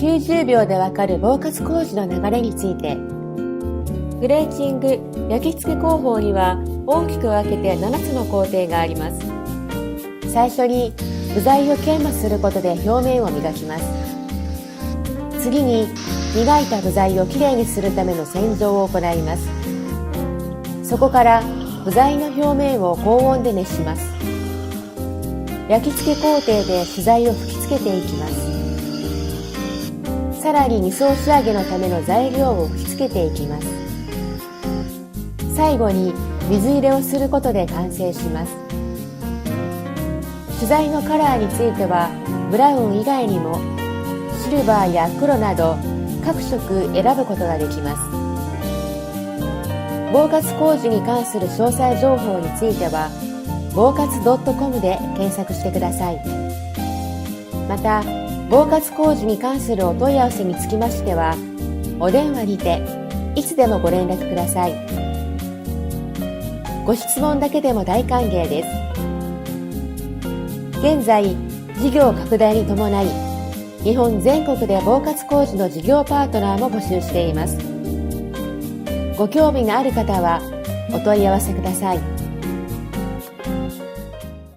90秒でわかる防滑工事の流れについて。グレーチング、焼き付け工法には大きく分けて7つの工程があります。最初に部材を研磨することで表面を磨きます。次に磨いた部材をきれいにするための洗浄を行います。そこから部材の表面を高温で熱します。焼き付け工程で資材を吹き付けていきます。さらに2層仕上げのための材料を吹き付けていきます。最後に水入れをすることで完成します。資材のカラーについてはブラウン以外にもシルバーや黒など各色選ぶことができます。防滑工事に関する詳細情報については防滑 .com で検索してください。また防滑工事に関するお問い合わせにつきましてはお電話にていつでもご連絡ください。ご質問だけでも大歓迎です。現在事業拡大に伴い日本全国で防滑工事の事業パートナーも募集しています。ご興味のある方はお問い合わせください。